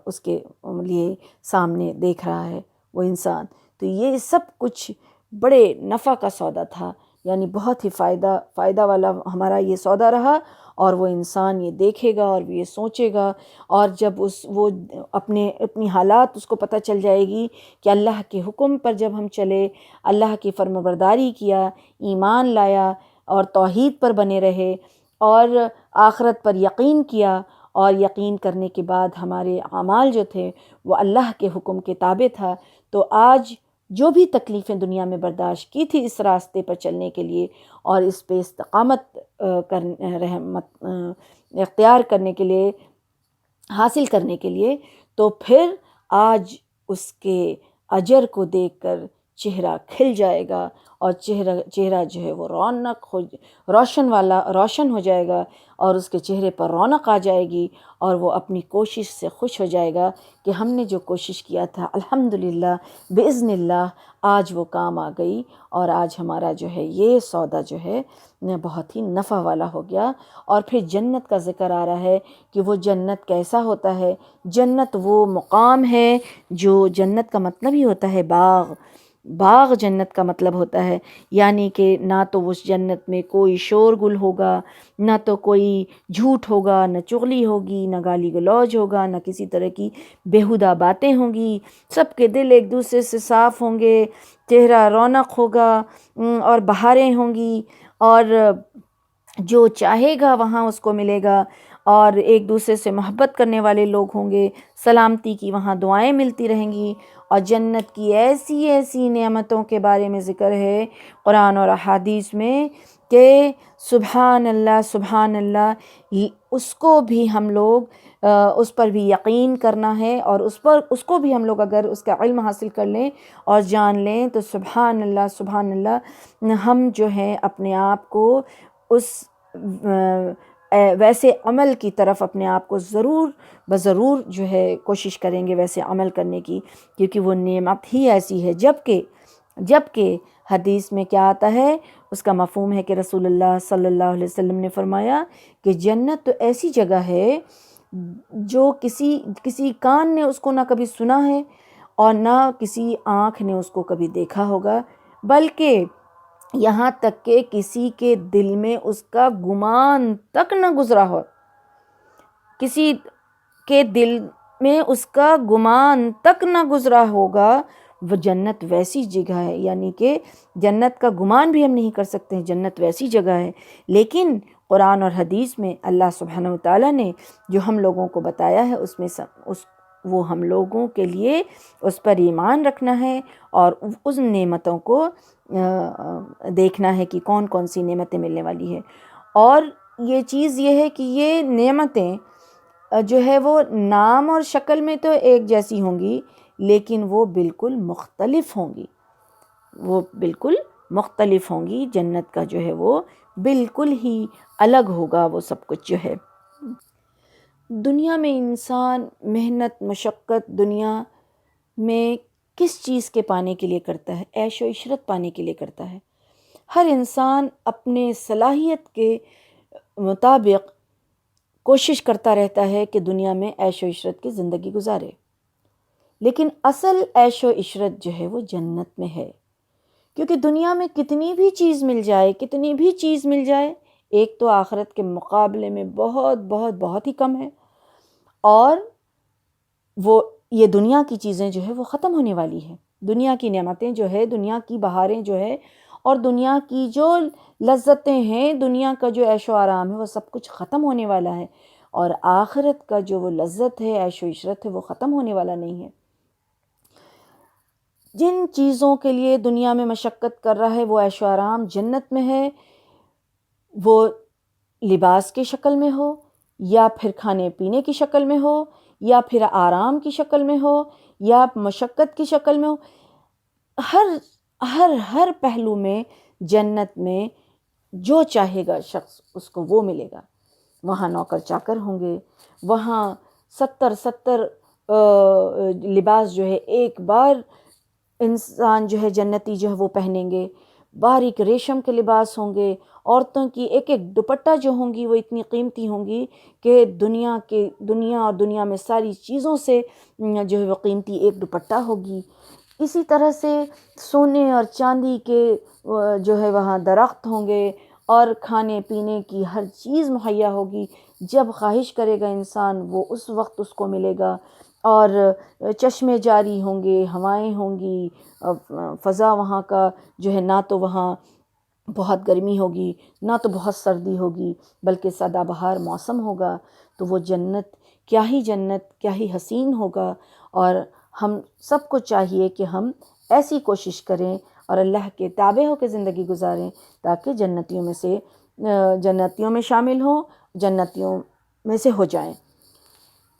A: اس کے لیے سامنے دیکھ رہا ہے وہ انسان۔ تو یہ سب کچھ بڑے نفع کا سودا تھا، یعنی بہت ہی فائدہ والا ہمارا یہ سودا رہا، اور وہ انسان یہ دیکھے گا اور یہ سوچے گا، اور جب وہ اپنی حالات اس کو پتہ چل جائے گی کہ اللہ کے حکم پر جب ہم چلے، اللہ کی فرمانبرداری کیا، ایمان لایا اور توحید پر بنے رہے اور آخرت پر یقین کیا، اور یقین کرنے کے بعد ہمارے اعمال جو تھے وہ اللہ کے حکم کے تابع تھا، تو آج جو بھی تکلیفیں دنیا میں برداشت کی تھی اس راستے پر چلنے کے لیے اور اس پہ استقامت رحمت اختیار کرنے کے لیے، حاصل کرنے کے لیے، تو پھر آج اس کے اجر کو دیکھ کر چہرہ کھل جائے گا، اور چہرہ جو ہے وہ روشن ہو جائے گا، اور اس کے چہرے پر رونق آ جائے گی، اور وہ اپنی کوشش سے خوش ہو جائے گا کہ ہم نے جو کوشش کیا تھا الحمدللہ بإذن اللہ آج وہ کام آ گئی، اور آج ہمارا جو ہے یہ سودا جو ہے بہت ہی نفع والا ہو گیا۔ اور پھر جنت کا ذکر آ رہا ہے کہ وہ جنت کیسا ہوتا ہے۔ جنت وہ مقام ہے جو، جنت کا مطلب ہی ہوتا ہے باغ جنت کا مطلب ہوتا ہے، یعنی کہ نہ تو اس جنت میں کوئی شور گل ہوگا، نہ تو کوئی جھوٹ ہوگا، نہ چغلی ہوگی، نہ گالی گلوج ہوگا، نہ کسی طرح کی بیہودہ باتیں ہوں گی، سب کے دل ایک دوسرے سے صاف ہوں گے، چہرہ رونق ہوگا، اور بہاریں ہوں گی، اور جو چاہے گا وہاں اس کو ملے گا، اور ایک دوسرے سے محبت کرنے والے لوگ ہوں گے، سلامتی کی وہاں دعائیں ملتی رہیں گی، اور جنت کی ایسی ایسی نعمتوں کے بارے میں ذکر ہے قرآن اور احادیث میں کہ سبحان اللہ، اس کو بھی ہم لوگ اس پر بھی یقین کرنا ہے، اور اس کو بھی ہم لوگ اگر اس کا علم حاصل کر لیں اور جان لیں تو سبحان اللہ ہم جو ہیں اپنے آپ کو اس ویسے عمل کی طرف اپنے آپ کو ضرور جو ہے کوشش کریں گے ویسے عمل کرنے کی، کیونکہ وہ نعمت ہی ایسی ہے۔ جبکہ حدیث میں کیا آتا ہے، اس کا مفہوم ہے کہ رسول اللہ صلی اللہ علیہ وسلم نے فرمایا کہ جنت تو ایسی جگہ ہے جو کسی کان نے اس کو نہ کبھی سنا ہے اور نہ کسی آنکھ نے اس کو کبھی دیکھا ہوگا، بلکہ یہاں تک کہ کسی کے دل میں اس کا گمان تک نہ گزرا ہو، کسی کے دل میں اس کا گمان تک نہ گزرا ہوگا، وہ جنت ویسی جگہ ہے، یعنی کہ جنت کا گمان بھی ہم نہیں کر سکتے ہیں، جنت ویسی جگہ ہے۔ لیکن قرآن اور حدیث میں اللہ سبحانہ وتعالیٰ نے جو ہم لوگوں کو بتایا ہے اس میں وہ ہم لوگوں کے لیے اس پر ایمان رکھنا ہے اور اس نعمتوں کو دیکھنا ہے کہ کون کون سی نعمتیں ملنے والی ہے۔ اور یہ چیز یہ ہے کہ یہ نعمتیں جو ہے وہ نام اور شکل میں تو ایک جیسی ہوں گی، لیکن وہ بالکل مختلف ہوں گی، وہ بالکل مختلف ہوں گی۔ جنت کا جو ہے وہ بالکل ہی الگ ہوگا وہ سب کچھ جو ہے۔ دنیا میں انسان محنت مشقت دنیا میں کس چیز کے پانے کے لیے کرتا ہے؟ عیش و عشرت پانے کے لیے کرتا ہے۔ ہر انسان اپنے صلاحیت کے مطابق کوشش کرتا رہتا ہے کہ دنیا میں عیش و عشرت کی زندگی گزارے، لیکن اصل عیش و عشرت جو ہے وہ جنت میں ہے، کیونکہ دنیا میں کتنی بھی چیز مل جائے ایک تو آخرت کے مقابلے میں بہت بہت بہت ہی کم ہے، اور وہ یہ دنیا کی چیزیں جو ہے وہ ختم ہونے والی ہے، دنیا کی نعمتیں جو ہے، دنیا کی بہاریں جو ہے، اور دنیا کی جو لذتیں ہیں، دنیا کا جو عیش و آرام ہے وہ سب کچھ ختم ہونے والا ہے، اور آخرت کا جو وہ لذت ہے، عیش و عشرت ہے، وہ ختم ہونے والا نہیں ہے۔ جن چیزوں کے لیے دنیا میں مشقت کر رہا ہے وہ عیش و آرام جنت میں ہے، وہ لباس کی شکل میں ہو، یا پھر کھانے پینے کی شکل میں ہو، یا پھر آرام کی شکل میں ہو، یا مشقت کی شکل میں ہو، ہر پہلو میں جنت میں جو چاہے گا شخص اس کو وہ ملے گا۔ وہاں نوکر چاکر ہوں گے، وہاں 70 لباس جو ہے ایک بار انسان جو ہے جنتی جو ہے وہ پہنیں گے، باریک ریشم کے لباس ہوں گے، عورتوں کی ایک ایک دوپٹہ جو ہوں گی وہ اتنی قیمتی ہوں گی کہ دنیا اور دنیا میں ساری چیزوں سے جو ہے وہ قیمتی ایک دوپٹہ ہوگی۔ اسی طرح سے سونے اور چاندی کے جو ہے وہاں درخت ہوں گے، اور کھانے پینے کی ہر چیز مہیا ہوگی، جب خواہش کرے گا انسان وہ اس وقت اس کو ملے گا، اور چشمے جاری ہوں گے، ہوائیں ہوں گی، فضا وہاں کا جو ہے نہ تو وہاں بہت گرمی ہوگی نہ تو بہت سردی ہوگی، بلکہ سدا بہار موسم ہوگا۔ تو وہ جنت کیا ہی حسین ہوگا، اور ہم سب کو چاہیے کہ ہم ایسی کوشش کریں اور اللہ کے تابع ہو کے زندگی گزاریں تاکہ جنتیوں میں شامل ہوں، جنتیوں میں سے ہو جائیں۔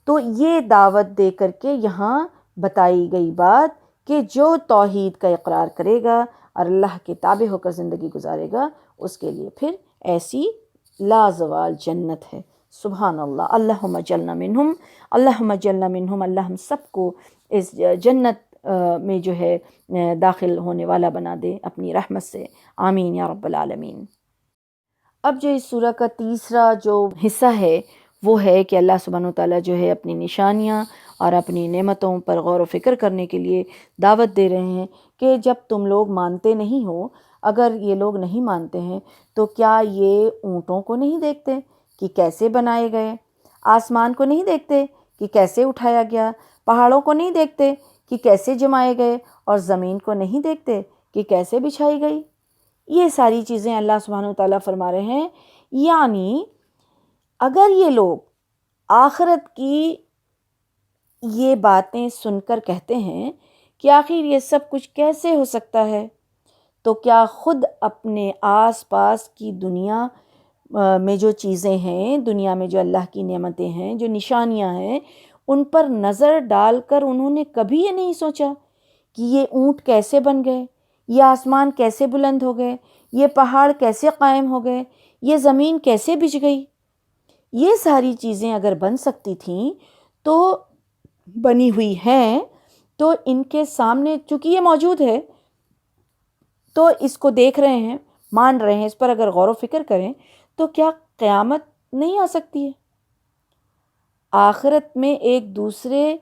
A: تو یہ دعوت دے کر کے یہاں بتائی گئی بات کہ جو توحید کا اقرار کرے گا اور اللہ کے تابع ہو کر زندگی گزارے گا، اس کے لیے پھر ایسی لازوال جنت ہے۔ سبحان اللہ، اللہم اجعلنا منہم، اللہم اجعلنا منہم، اللہ ہم سب کو اس جنت میں جو ہے داخل ہونے والا بنا دے اپنی رحمت سے، آمین یا رب العالمین۔ اب جو اس سورہ کا تیسرا جو حصہ ہے وہ ہے کہ اللہ سبحانہ وتعالیٰ جو ہے اپنی نشانیاں اور اپنی نعمتوں پر غور و فکر کرنے کے لیے دعوت دے رہے ہیں کہ جب تم لوگ مانتے نہیں ہو، اگر یہ لوگ نہیں مانتے ہیں تو کیا یہ اونٹوں کو نہیں دیکھتے کہ کیسے بنائے گئے، آسمان کو نہیں دیکھتے کہ کیسے اٹھایا گیا، پہاڑوں کو نہیں دیکھتے کہ کیسے جمائے گئے، اور زمین کو نہیں دیکھتے کہ کیسے بچھائی گئی۔ یہ ساری چیزیں اللہ سبحانہ وتعالیٰ فرما رہے ہیں، یعنی اگر یہ لوگ آخرت کی یہ باتیں سن کر کہتے ہیں کہ آخر یہ سب کچھ کیسے ہو سکتا ہے، تو کیا خود اپنے آس پاس کی دنیا میں جو چیزیں ہیں، دنیا میں جو اللہ کی نعمتیں ہیں، جو نشانیاں ہیں، ان پر نظر ڈال کر انہوں نے کبھی یہ نہیں سوچا کہ یہ اونٹ کیسے بن گئے، یہ آسمان کیسے بلند ہو گئے، یہ پہاڑ کیسے قائم ہو گئے، یہ زمین کیسے بچھ گئی؟ یہ ساری چیزیں اگر بن سکتی تھیں تو بنی ہوئی ہیں، تو ان کے سامنے چونکہ یہ موجود ہے تو اس کو دیکھ رہے ہیں، مان رہے ہیں، اس پر اگر غور و فکر کریں تو کیا قیامت نہیں آ سکتی ہے؟ آخرت میں ایک دوسرے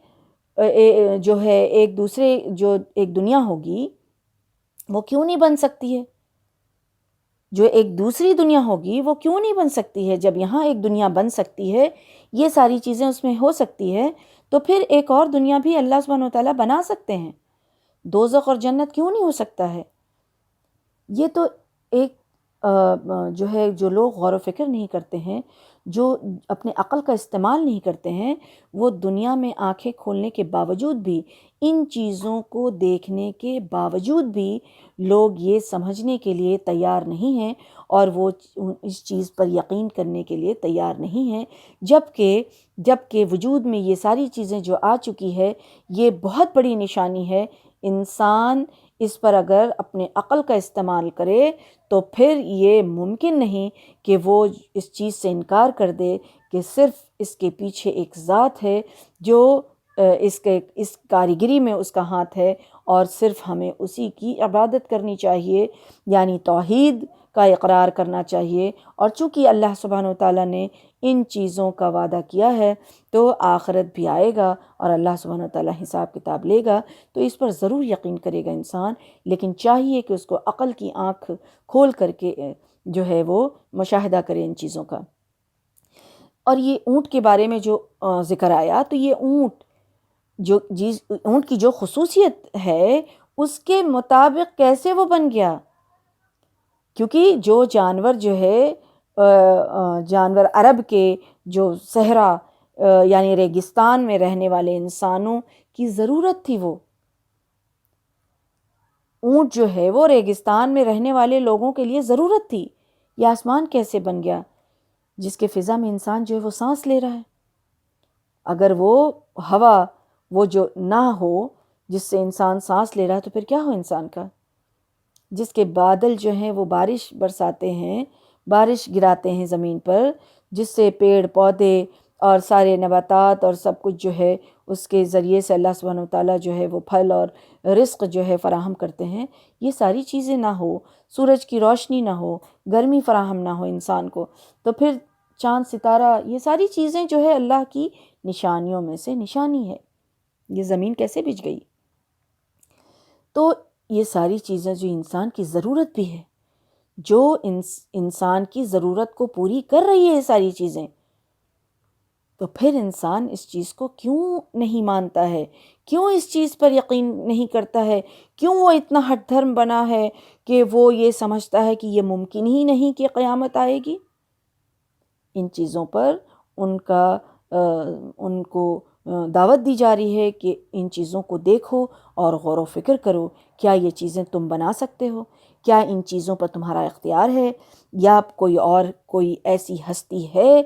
A: جو ایک دنیا ہوگی وہ کیوں نہیں بن سکتی ہے؟ جو ایک دوسری دنیا ہوگی وہ کیوں نہیں بن سکتی ہے؟ جب یہاں ایک دنیا بن سکتی ہے، یہ ساری چیزیں اس میں ہو سکتی ہے، تو پھر ایک اور دنیا بھی اللہ سبحانہ وتعالیٰ بنا سکتے ہیں۔ دوزخ اور جنت کیوں نہیں ہو سکتا ہے؟ یہ تو ایک جو ہے، جو لوگ غور و فکر نہیں کرتے ہیں، جو اپنے عقل کا استعمال نہیں کرتے ہیں، وہ دنیا میں آنکھیں کھولنے کے باوجود بھی، ان چیزوں کو دیکھنے کے باوجود بھی لوگ یہ سمجھنے کے لیے تیار نہیں ہیں اور وہ اس چیز پر یقین کرنے کے لیے تیار نہیں ہیں، جبکہ وجود میں یہ ساری چیزیں جو آ چکی ہے، یہ بہت بڑی نشانی ہے۔ انسان اس پر اگر اپنے عقل کا استعمال کرے تو پھر یہ ممکن نہیں کہ وہ اس چیز سے انکار کر دے کہ صرف اس کے پیچھے ایک ذات ہے جو اس کاریگری میں اس کا ہاتھ ہے، اور صرف ہمیں اسی کی عبادت کرنی چاہیے، یعنی توحید کا اقرار کرنا چاہیے۔ اور چونکہ اللہ سبحانہ وتعالیٰ نے ان چیزوں کا وعدہ کیا ہے تو آخرت بھی آئے گا اور اللہ سبحانہ وتعالیٰ حساب کتاب لے گا، تو اس پر ضرور یقین کرے گا انسان، لیکن چاہیے کہ اس کو عقل کی آنکھ کھول کر کے جو ہے وہ مشاہدہ کرے ان چیزوں کا۔ اور یہ اونٹ کے بارے میں جو ذکر آیا، تو یہ اونٹ کی جو خصوصیت ہے اس کے مطابق کیسے وہ بن گیا؟ کیونکہ جو جانور جو ہے جانور عرب کے جو صحرا یعنی ریگستان میں رہنے والے انسانوں کی ضرورت تھی، وہ اونٹ جو ہے وہ ریگستان میں رہنے والے لوگوں کے لیے ضرورت تھی۔ یہ آسمان کیسے بن گیا جس کے فضا میں انسان جو ہے وہ سانس لے رہا ہے؟ اگر وہ ہوا وہ جو نہ ہو جس سے انسان سانس لے رہا ہے تو پھر کیا ہو انسان کا؟ جس کے بادل جو ہیں وہ بارش برساتے ہیں، بارش گراتے ہیں زمین پر، جس سے پیڑ پودے اور سارے نباتات اور سب کچھ جو ہے اس کے ذریعے سے اللہ سبحانہ وتعالیٰ جو ہے وہ پھل اور رزق جو ہے فراہم کرتے ہیں، یہ ساری چیزیں نہ ہو، سورج کی روشنی نہ ہو، گرمی فراہم نہ ہو انسان کو، تو پھر چاند ستارہ یہ ساری چیزیں جو ہے اللہ کی نشانیوں میں سے نشانی ہے، یہ زمین کیسے بچ گئی؟ تو یہ ساری چیزیں جو انسان کی ضرورت بھی ہے، جو انسان کی ضرورت کو پوری کر رہی ہے یہ ساری چیزیں، تو پھر انسان اس چیز کو کیوں نہیں مانتا ہے؟ کیوں اس چیز پر یقین نہیں کرتا ہے؟ کیوں وہ اتنا ہٹ دھرم بنا ہے کہ وہ یہ سمجھتا ہے کہ یہ ممکن ہی نہیں کہ قیامت آئے گی؟ ان چیزوں پر ان کو دعوت دی جا رہی ہے کہ ان چیزوں کو دیکھو اور غور و فکر کرو، کیا یہ چیزیں تم بنا سکتے ہو؟ کیا ان چیزوں پر تمہارا اختیار ہے؟ یا کوئی ایسی ہستی ہے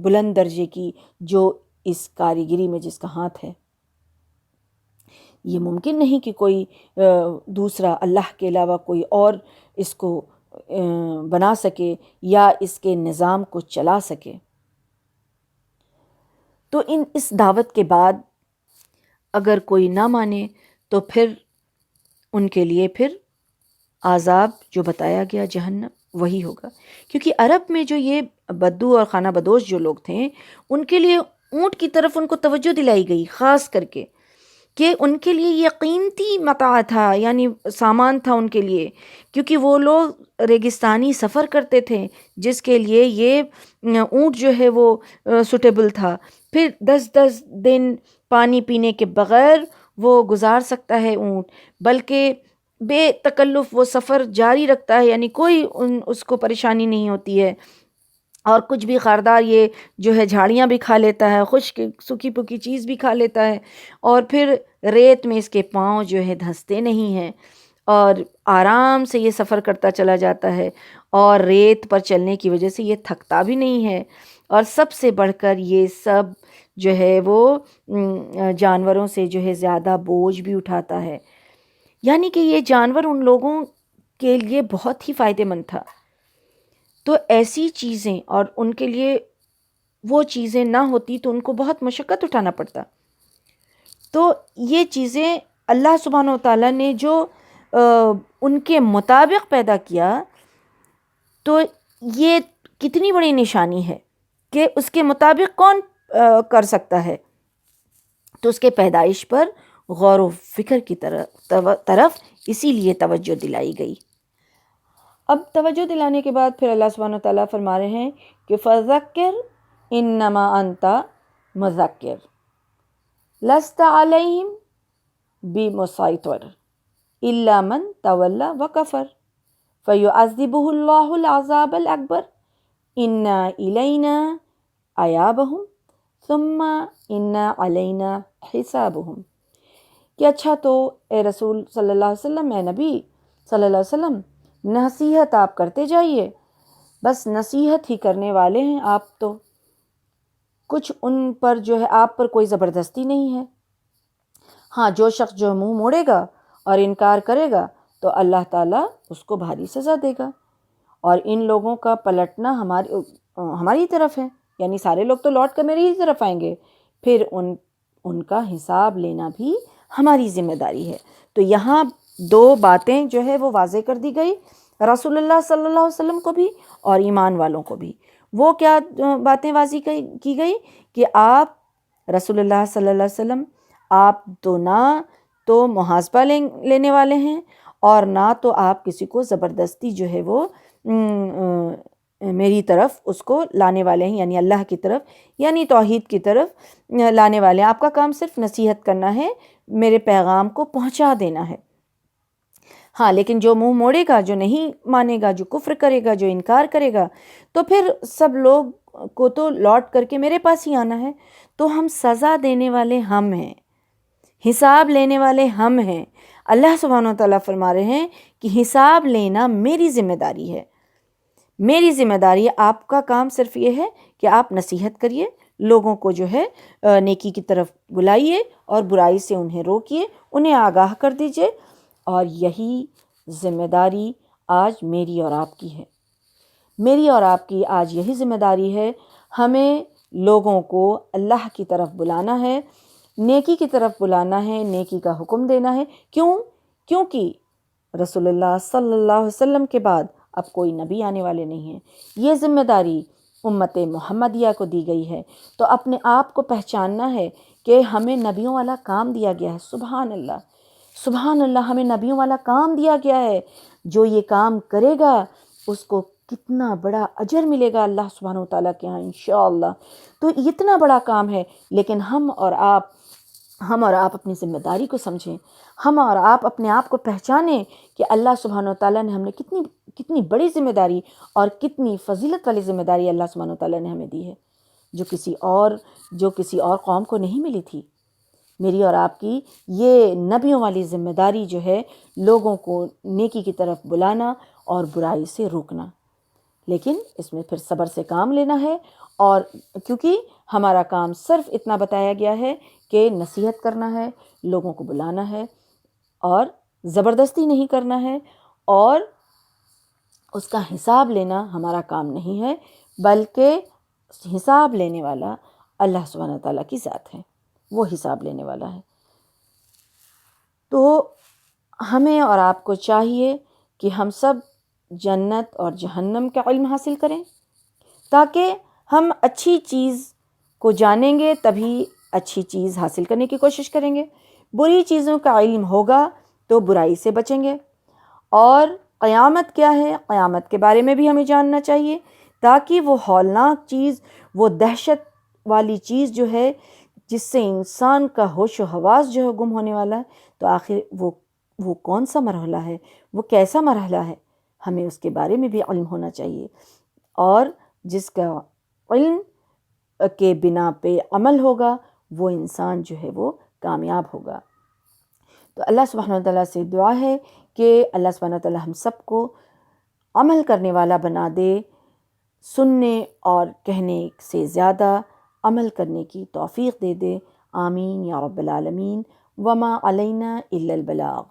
A: بلند درجے کی جو اس کاریگری میں جس کا ہاتھ ہے؟ یہ ممکن نہیں کہ کوئی دوسرا اللہ کے علاوہ کوئی اور اس کو بنا سکے یا اس کے نظام کو چلا سکے۔ تو اس دعوت کے بعد اگر کوئی نہ مانے تو پھر ان کے لیے پھر عذاب جو بتایا گیا جہنم وہی ہوگا، کیونکہ عرب میں جو یہ بدو اور خانہ بدوش جو لوگ تھے ان کے لیے اونٹ کی طرف ان کو توجہ دلائی گئی، خاص کر کے کہ ان کے لیے یہ قیمتی متاع تھا، یعنی سامان تھا ان کے لیے، کیونکہ وہ لوگ ریگستانی سفر کرتے تھے جس کے لیے یہ اونٹ جو ہے وہ سوٹیبل تھا۔ پھر 10 دن پانی پینے کے بغیر وہ گزار سکتا ہے اونٹ، بلکہ بے تکلف وہ سفر جاری رکھتا ہے، یعنی کوئی اس کو پریشانی نہیں ہوتی ہے، اور کچھ بھی خاردار یہ جو ہے جھاڑیاں بھی کھا لیتا ہے، خشک سوکھی پکی چیز بھی کھا لیتا ہے، اور پھر ریت میں اس کے پاؤں جو ہے دھنستے نہیں ہیں، اور آرام سے یہ سفر کرتا چلا جاتا ہے، اور ریت پر چلنے کی وجہ سے یہ تھکتا بھی نہیں ہے، اور سب سے بڑھ کر یہ سب جو ہے وہ جانوروں سے جو ہے زیادہ بوجھ بھی اٹھاتا ہے، یعنی کہ یہ جانور ان لوگوں کے لیے بہت ہی فائدہ مند تھا۔ تو ایسی چیزیں، اور ان کے لیے وہ چیزیں نہ ہوتی تو ان کو بہت مشقت اٹھانا پڑتا، تو یہ چیزیں اللہ سبحانہ وتعالیٰ نے جو ان کے مطابق پیدا کیا، تو یہ کتنی بڑی نشانی ہے کہ اس کے مطابق کون کر سکتا ہے، تو اس کے پیدائش پر غور و فکر کی طرف اسی لیے توجہ دلائی گئی۔ اب توجہ دلانے کے بعد پھر اللہ سبحانہ وتعالیٰ فرما رہے ہیں کہ فذکر انما انت مذکر لست علیہم بمسيطر إلا من تولى وكفر فيعذبه الله العذاب الأكبر إن إلينا إيابهم ثم إن علينا حسابهم۔ کہ اچھا تو اے رسول صلی اللہ علیہ وسلم، اے نبی صلی اللہ علیہ وسلم، نصیحت آپ کرتے جائیے، بس نصیحت ہی کرنے والے ہیں آپ تو، کچھ ان پر جو ہے آپ پر کوئی زبردستی نہیں ہے۔ ہاں، جو شخص جو منہ موڑے گا اور انکار کرے گا تو اللہ تعالیٰ اس کو بھاری سزا دے گا، اور ان لوگوں کا پلٹنا ہماری طرف ہے، یعنی سارے لوگ تو لوٹ کر میری ہی طرف آئیں گے، پھر ان کا حساب لینا بھی ہماری ذمہ داری ہے۔ تو یہاں دو باتیں جو ہے وہ واضح کر دی گئی، رسول اللہ صلی اللہ علیہ وسلم کو بھی اور ایمان والوں کو بھی۔ وہ کیا باتیں واضح کی گئی کہ آپ رسول اللہ صلی اللہ علیہ وسلم، آپ تو نہ تو محاسبہ لینے والے ہیں، اور نہ تو آپ کسی کو زبردستی جو ہے وہ میری طرف اس کو لانے والے ہیں، یعنی اللہ کی طرف، یعنی توحید کی طرف لانے والے ہیں۔ آپ کا کام صرف نصیحت کرنا ہے، میرے پیغام کو پہنچا دینا ہے۔ ہاں، لیکن جو منہ موڑے گا، جو نہیں مانے گا، جو کفر کرے گا، جو انکار کرے گا، تو پھر سب لوگ کو تو لوٹ کر کے میرے پاس ہی آنا ہے۔ تو ہم سزا دینے والے ہم ہیں، حساب لینے والے ہم ہیں۔ اللہ سبحانہ و تعالیٰ فرما رہے ہیں کہ حساب لینا میری ذمہ داری ہے، میری ذمہ داری ہے۔ آپ کا کام صرف یہ ہے کہ آپ نصیحت کریے، لوگوں کو جو ہے نیکی کی طرف بلائیے اور برائی سے انہیں روکیے، انہیں آگاہ کر دیجیے، اور یہی ذمہ داری آج میری اور آپ کی ہے۔ میری اور آپ کی آج یہی ذمہ داری ہے، ہمیں لوگوں کو اللہ کی طرف بلانا ہے، نیکی کی طرف بلانا ہے، نیکی کا حکم دینا ہے۔ کیونکہ رسول اللہ صلی اللہ علیہ وسلم کے بعد اب کوئی نبی آنے والے نہیں ہیں۔ یہ ذمہ داری امت محمدیہ کو دی گئی ہے، تو اپنے آپ کو پہچاننا ہے کہ ہمیں نبیوں والا کام دیا گیا ہے۔ سبحان اللہ، سبحان اللہ، ہمیں نبیوں والا کام دیا گیا ہے۔ جو یہ کام کرے گا اس کو کتنا بڑا اجر ملے گا اللہ سبحانہ وتعالیٰ کے ہاں انشاءاللہ۔ تو اتنا بڑا کام ہے، لیکن ہم اور آپ اپنی ذمہ داری کو سمجھیں، ہم اور آپ اپنے آپ کو پہچانیں کہ اللہ سبحانہ وتعالیٰ نے ہمیں کتنی بڑی ذمہ داری اور کتنی فضیلت والی ذمہ داری اللہ سبحانہ وتعالیٰ نے ہمیں دی ہے، جو کسی اور قوم کو نہیں ملی تھی۔ میری اور آپ کی یہ نبیوں والی ذمہ داری جو ہے، لوگوں کو نیکی کی طرف بلانا اور برائی سے روکنا، لیکن اس میں پھر صبر سے کام لینا ہے، اور کیونکہ ہمارا کام صرف اتنا بتایا گیا ہے کہ نصیحت کرنا ہے، لوگوں کو بلانا ہے، اور زبردستی نہیں کرنا ہے، اور اس کا حساب لینا ہمارا کام نہیں ہے، بلکہ حساب لینے والا اللہ سبحانہ تعالیٰ کی ذات ہے، وہ حساب لینے والا ہے۔ تو ہمیں اور آپ کو چاہیے کہ ہم سب جنت اور جہنم کا علم حاصل کریں، تاکہ ہم اچھی چیز کو جانیں گے تبھی اچھی چیز حاصل کرنے کی کوشش کریں گے، بری چیزوں کا علم ہوگا تو برائی سے بچیں گے، اور قیامت کیا ہے، قیامت کے بارے میں بھی ہمیں جاننا چاہیے، تاکہ وہ ہولناک چیز، وہ دہشت والی چیز جو ہے، جس سے انسان کا ہوش و حواس جو ہے گم ہونے والا ہے، تو آخر وہ کون سا مرحلہ ہے، وہ کیسا مرحلہ ہے، ہمیں اس کے بارے میں بھی علم ہونا چاہیے، اور جس کا علم کے بنا پہ عمل ہوگا وہ انسان جو ہے وہ کامیاب ہوگا۔ تو اللہ سبحانہ وتعالیٰ سے دعا ہے کہ اللہ سبحانہ وتعالیٰ ہم سب کو عمل کرنے والا بنا دے، سننے اور کہنے سے زیادہ عمل کرنے کی توفیق دے دے، آمین یا رب العالمین۔ وما علینا الا البلاغ۔